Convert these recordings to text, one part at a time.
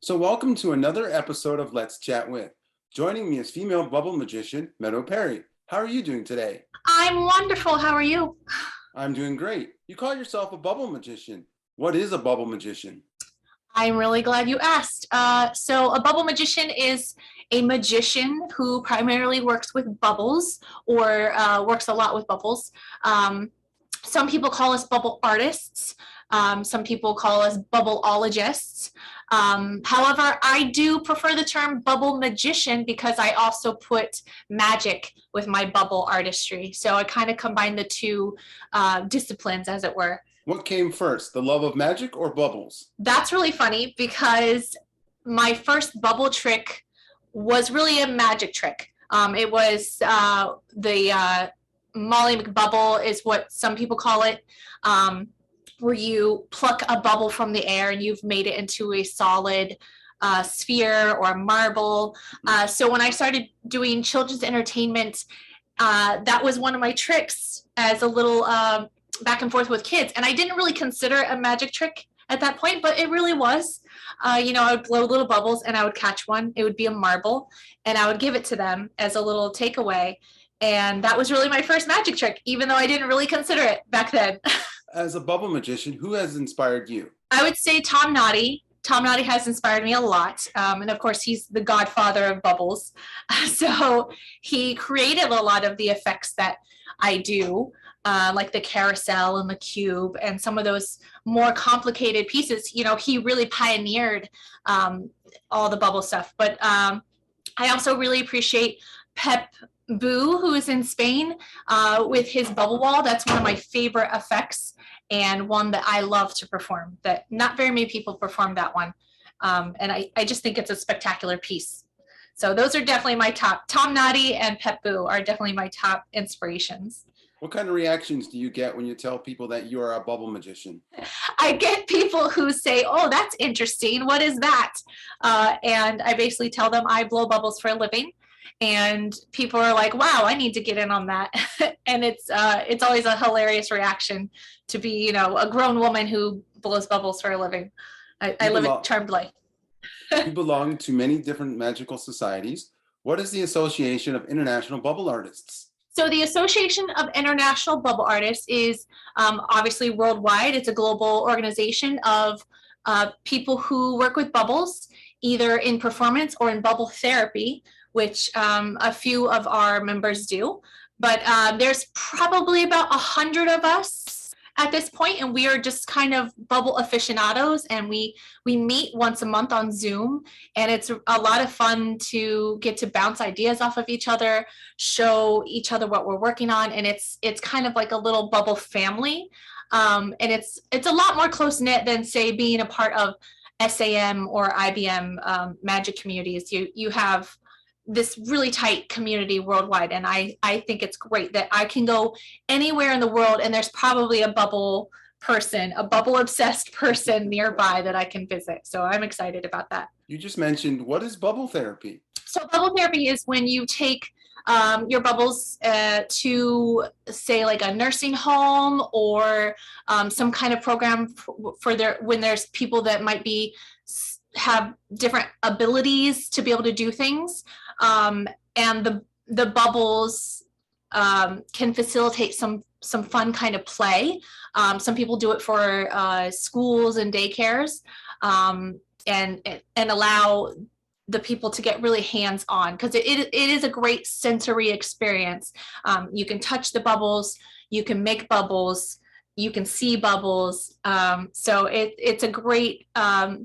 So welcome to another episode of Let's Chat With. Joining me is female bubble magician, Meadow Perry. How are you doing today? I'm wonderful. How are you? I'm doing great. You call yourself a bubble magician. What is a bubble magician? I'm really glad you asked. So a bubble magician is a magician who primarily works with bubbles or works a lot with bubbles. Some people call us bubble artists. Some people call us bubbleologists. However, I do prefer the term bubble magician because I also put magic with my bubble artistry. So I kind of combine the two disciplines, as it were. What came first, the love of magic or bubbles? That's really funny because my first bubble trick was really a magic trick. It was the Molly McBubble is what some people call it, where you pluck a bubble from the air and you've made it into a solid sphere or a marble. So when I started doing children's entertainment, that was one of my tricks as a little back and forth with kids. And I didn't really consider it a magic trick at that point, but it really was. I would blow little bubbles and I would catch one. It would be a marble and I would give it to them as a little takeaway. And that was really my first magic trick, even though I didn't really consider it back then. As a bubble magician, who has inspired you? I would say Tom Noddy. Tom Noddy has inspired me a lot. And of course, he's the godfather of bubbles. So he created a lot of the effects that I do, like the carousel and the cube and some of those more complicated pieces. He really pioneered all the bubble stuff. But I also really appreciate Pep Boo, who is in Spain, with his bubble wall. That's one of my favorite effects and one that I love to perform, that not very many people perform that one. And I just think it's a spectacular piece. So those are definitely my top. Tom Noddy and Pep Boo are definitely my top inspirations. What kind of reactions do you get when you tell people that you are a bubble magician? I get people who say, "Oh, that's interesting. What is that?" And I basically tell them I blow bubbles for a living. And people are like, "Wow, I need to get in on that." And it's always a hilarious reaction to be, a grown woman who blows bubbles for a living. I live a charmed life. You belong to many different magical societies. What is the Association of International Bubble Artists? So the Association of International Bubble Artists is obviously worldwide. It's a global organization of people who work with bubbles, either in performance or in bubble therapy, which a few of our members do. But there's probably about 100 of us at this point, and we are just kind of bubble aficionados, and we meet once a month on Zoom, and it's a lot of fun to get to bounce ideas off of each other, show each other what we're working on, and it's kind of like a little bubble family. And it's a lot more close-knit than, say, being a part of SAM or IBM magic communities. You have this really tight community worldwide, and I think it's great that I can go anywhere in the world and there's probably a bubble person, a bubble obsessed person nearby that I can visit. So I'm excited about that. You just mentioned, what is bubble therapy? So bubble therapy is when you take your bubbles to, say, like a nursing home or some kind of program for when there's people that might have different abilities to be able to do things. And the bubbles can facilitate some fun kind of play. Some people do it for schools and daycares, and allow the people to get really hands-on, because it is a great sensory experience. You can touch the bubbles, you can make bubbles, you can see bubbles. So it's a great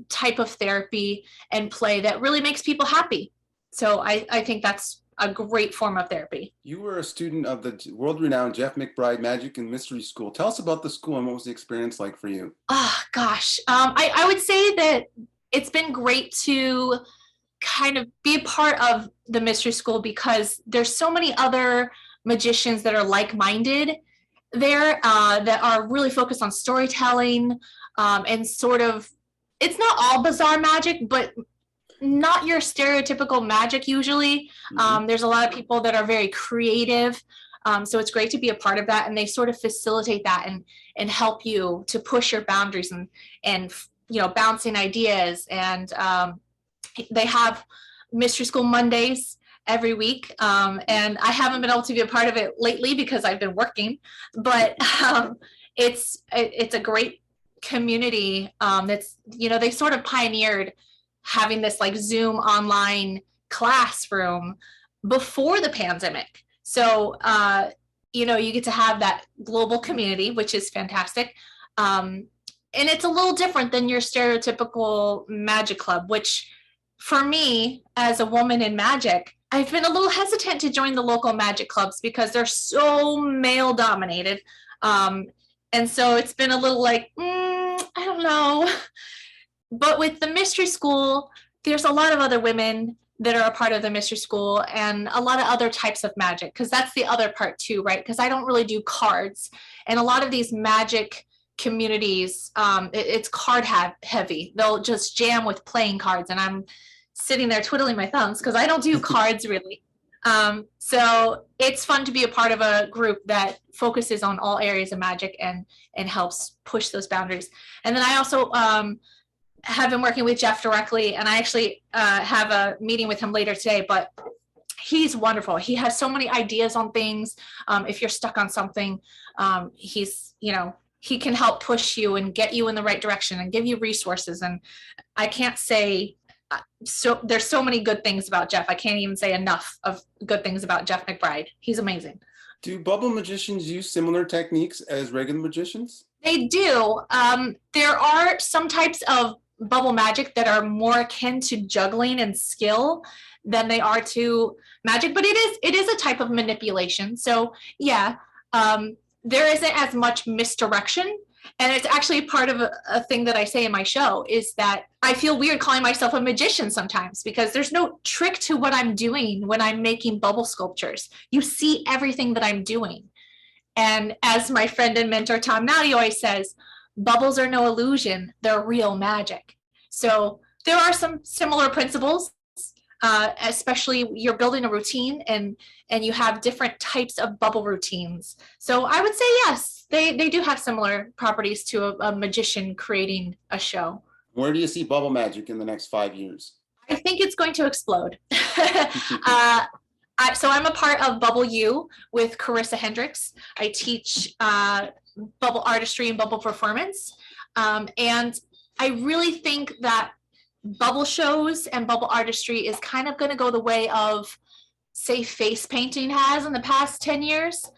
type of therapy and play that really makes people happy. So I think that's a great form of therapy. You were a student of the world-renowned Jeff McBride Magic and Mystery School. Tell us about the school and what was the experience like for you? Oh, gosh. I would say that it's been great to kind of be a part of the Mystery School because there's so many other magicians that are like-minded there that are really focused on storytelling and sort of, it's not all bizarre magic, but not your stereotypical magic usually. There's a lot of people that are very creative. So it's great to be a part of that, and they sort of facilitate that and help you to push your boundaries and bouncing ideas and They have Mystery School Mondays every week. And I haven't been able to be a part of it lately because I've been working, but it's a great community. That's, they sort of pioneered having this like Zoom online classroom before the pandemic. So, you get to have that global community, which is fantastic. And it's a little different than your stereotypical magic club, which for me, as a woman in magic, I've been a little hesitant to join the local magic clubs because they're so male dominated. And so it's been a little like, I don't know. But with the mystery school, there's a lot of other women that are a part of the mystery school and a lot of other types of magic, because that's the other part too, right? Because I don't really do cards. And a lot of these magic communities, it's card heavy. They'll just jam with playing cards, and I'm sitting there twiddling my thumbs because I don't do cards really. So it's fun to be a part of a group that focuses on all areas of magic and helps push those boundaries. And then I also have been working with Jeff directly, and I actually have a meeting with him later today, but he's wonderful. He has so many ideas on things. If you're stuck on something, he can help push you and get you in the right direction and give you resources. And I can't say, so there's so many good things about Jeff. I can't even say enough of good things about Jeff McBride. He's amazing. Do bubble magicians use similar techniques as regular magicians? They do. There are some types of bubble magic that are more akin to juggling and skill than they are to magic, but it is a type of manipulation. So yeah, there isn't as much misdirection. And it's actually part of a thing that I say in my show is that I feel weird calling myself a magician sometimes because there's no trick to what I'm doing when I'm making bubble sculptures. You see everything that I'm doing. And as my friend and mentor Tom Nowdy always says, bubbles are no illusion, they're real magic. So there are some similar principles, especially you're building a routine and you have different types of bubble routines. So I would say yes, they do have similar properties to a magician creating a show. Where do you see bubble magic in the next 5 years? I think it's going to explode. So I'm a part of Bubble U with Carissa Hendricks. I teach bubble artistry and bubble performance. And I really think that bubble shows and bubble artistry is kind of going to go the way of, say, face painting has in the past 10 years.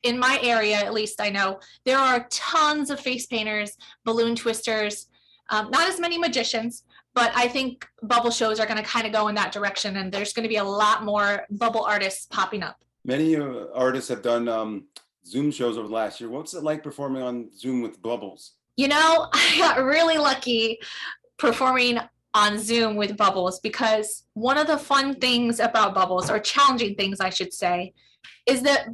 In my area, at least I know, there are tons of face painters, balloon twisters, not as many magicians, but I think bubble shows are going to kind of go in that direction, and there's going to be a lot more bubble artists popping up. Many artists have done Zoom shows over the last year. What's it like performing on Zoom with bubbles? I got really lucky performing on Zoom with bubbles because one of the fun things about bubbles, or challenging things I should say, is that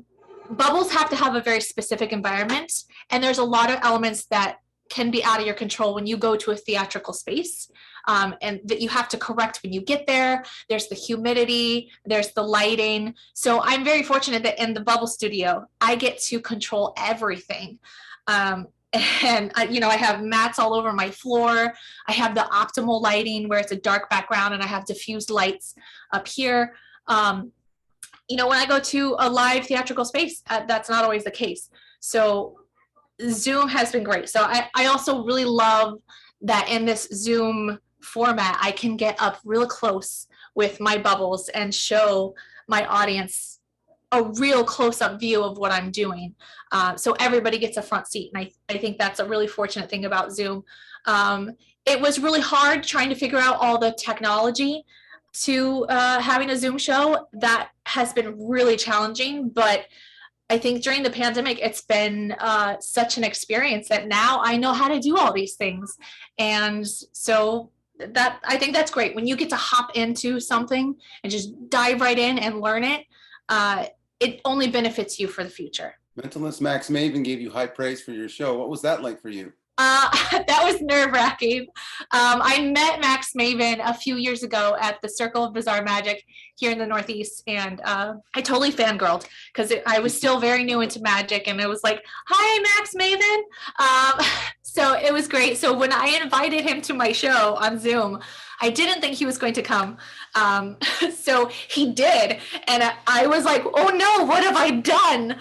bubbles have to have a very specific environment, and there's a lot of elements that can be out of your control when you go to a theatrical space, and that you have to correct when you get there. There's the humidity, there's the lighting. So I'm very fortunate that in the bubble studio, I get to control everything. And I have mats all over my floor. I have the optimal lighting where it's a dark background, and I have diffused lights up here. When I go to a live theatrical space, that's not always the case. So Zoom has been great. So I also really love that in this Zoom format, I can get up real close with my bubbles and show my audience a real close-up view of what I'm doing. So everybody gets a front seat. And I think that's a really fortunate thing about Zoom. It was really hard trying to figure out all the technology to having a Zoom show. That has been really challenging, but I think during the pandemic, it's been such an experience that now I know how to do all these things. And so I think that's great. When you get to hop into something and just dive right in and learn it, it only benefits you for the future. Mentalist Max Maven gave you high praise for your show. What was that like for you? That was nerve-wracking. I met Max Maven a few years ago at the Circle of Bizarre Magic here in the Northeast, and I totally fangirled because I was still very new into magic, and it was like, hi, Max Maven. So it was great. So when I invited him to my show on Zoom, I didn't think he was going to come. So he did. And I was like, oh no, what have I done?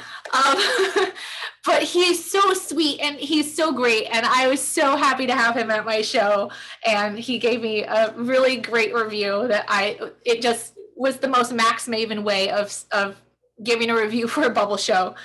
But he's so sweet and he's so great. And I was so happy to have him at my show. And he gave me a really great review that it just was the most Max Maven way of giving a review for a bubble show.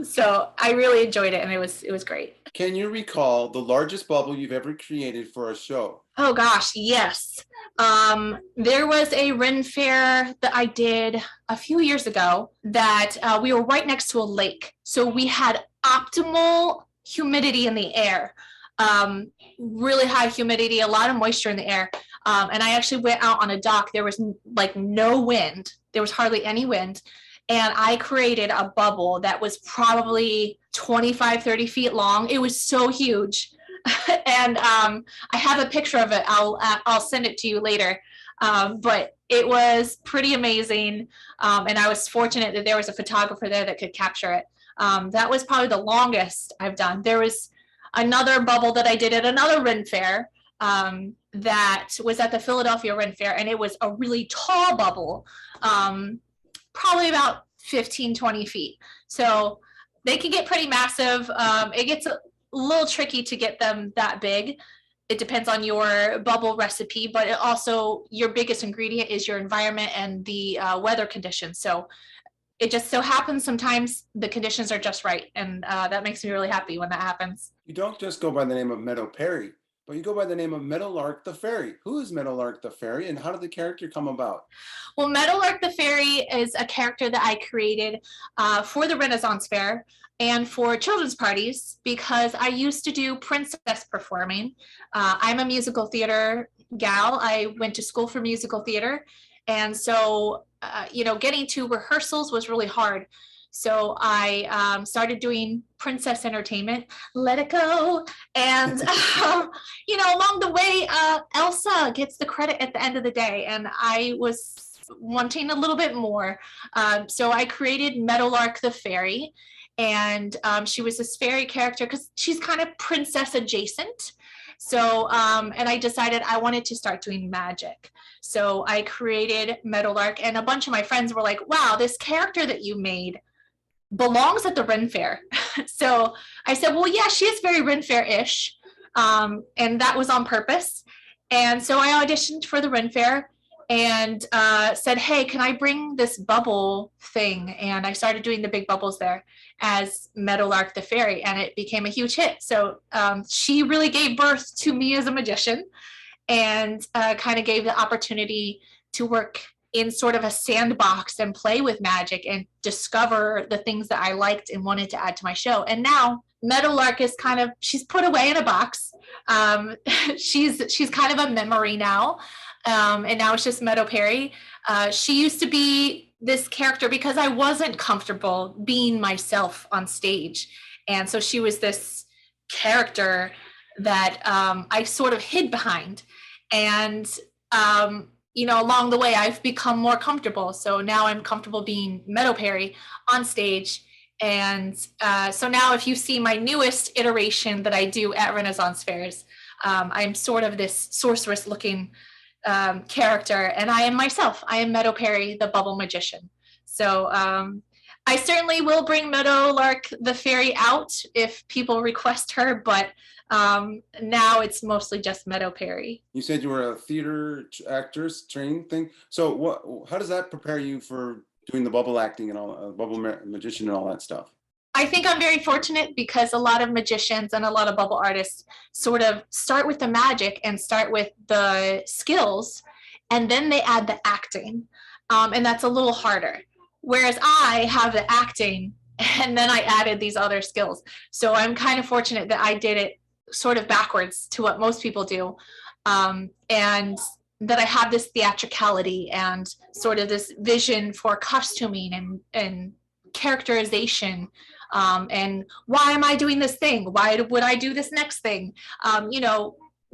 So I really enjoyed it and it was great. Can you recall the largest bubble you've ever created for a show? Oh gosh, yes. There was a Ren Fair that I did a few years ago that we were right next to a lake. So we had optimal humidity in the air, really high humidity, a lot of moisture in the air. And I actually went out on a dock. There was like no wind. There was hardly any wind. And I created a bubble that was probably 25, 30 feet long. It was so huge. And I have a picture of it. I'll send it to you later. But it was pretty amazing. And I was fortunate that there was a photographer there that could capture it. That was probably the longest I've done. There was another bubble that I did at another Ren Fair that was at the Philadelphia Ren Fair. And it was a really tall bubble, probably about 15, 20 feet. So they can get pretty massive. It gets a little tricky to get them that big. It depends on your bubble recipe, but it also your biggest ingredient is your environment and the weather conditions. So it just so happens sometimes the conditions are just right. And that makes me really happy when that happens. You don't just go by the name of Meadow Perry, but you go by the name of Meadowlark the Fairy. Who is Meadowlark the Fairy and how did the character come about? Well, Meadowlark the Fairy is a character that I created for the Renaissance Fair and for children's parties because I used to do princess performing. I'm a musical theater gal. I went to school for musical theater. And so, getting to rehearsals was really hard. So I started doing princess entertainment, let it go. And, along the way, Elsa gets the credit at the end of the day. And I was wanting a little bit more. So I created Meadowlark the Fairy. And she was this fairy character because she's kind of princess adjacent. So, and I decided I wanted to start doing magic. So I created Meadowlark and a bunch of my friends were like, wow, this character that you made belongs at the Ren Fair. So I said, well, yeah, she is very Ren Fair-ish. And that was on purpose. And so I auditioned for the Ren Fair and said, hey, can I bring this bubble thing? And I started doing the big bubbles there as Meadowlark the Fairy, and it became a huge hit. So she really gave birth to me as a magician and kind of gave the opportunity to work in sort of a sandbox and play with magic and discover the things that I liked and wanted to add to my show. And now Meadowlark is she's put away in a box. She's kind of a memory now. And now it's just Meadow Perry. She used to be this character because I wasn't comfortable being myself on stage. And so she was this character that I sort of hid behind. And, along the way, I've become more comfortable. So now I'm comfortable being Meadow Perry on stage. And so now if you see my newest iteration that I do at Renaissance Fairs, I'm sort of this sorceress looking character, and I am myself. I am Meadow Perry, the bubble magician. So I certainly will bring Meadowlark the Fairy out if people request her, but now it's mostly just Meadow Perry. You said you were a theater actress training thing. So how does that prepare you for doing the bubble acting and all, bubble magician and all that stuff? I think I'm very fortunate because a lot of magicians and a lot of bubble artists sort of start with the magic and start with the skills, and then they add the acting. And that's a little harder. Whereas I have the acting and then I added these other skills. So I'm kind of fortunate that I did it sort of backwards to what most people do. And that I have this theatricality and sort of this vision for costuming and characterization. And why am I doing this thing? Why would I do this next thing?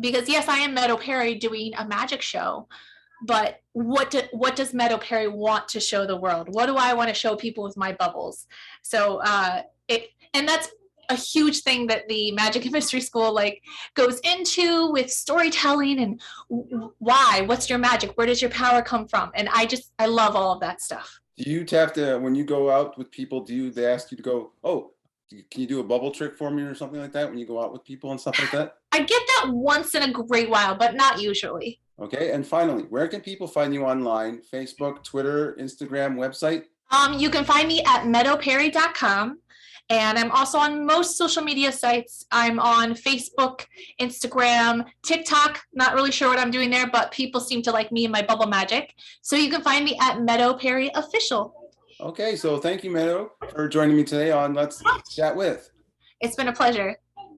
Because yes, I am Meadow Perry doing a magic show, but what does Meadow Perry want to show the world? What do I want to show people with my bubbles? So and that's a huge thing that the Magic and Mystery School like goes into with storytelling and why, what's your magic, where does your power come from, and I love all of that stuff. Do you have to, when you go out with people, they ask you to go, oh, can you do a bubble trick for me or something like that when you go out with people and stuff like that? I get that once in a great while, but not usually. Okay, and finally, where can people find you online? Facebook, Twitter, Instagram, website? You can find me at meadowperry.com. And I'm also on most social media sites. I'm on Facebook, Instagram, TikTok. Not really sure what I'm doing there, but people seem to like me and my bubble magic. So you can find me at Meadow Perry Official. Okay, so thank you, Meadow, for joining me today on Let's Chat With. It's been a pleasure.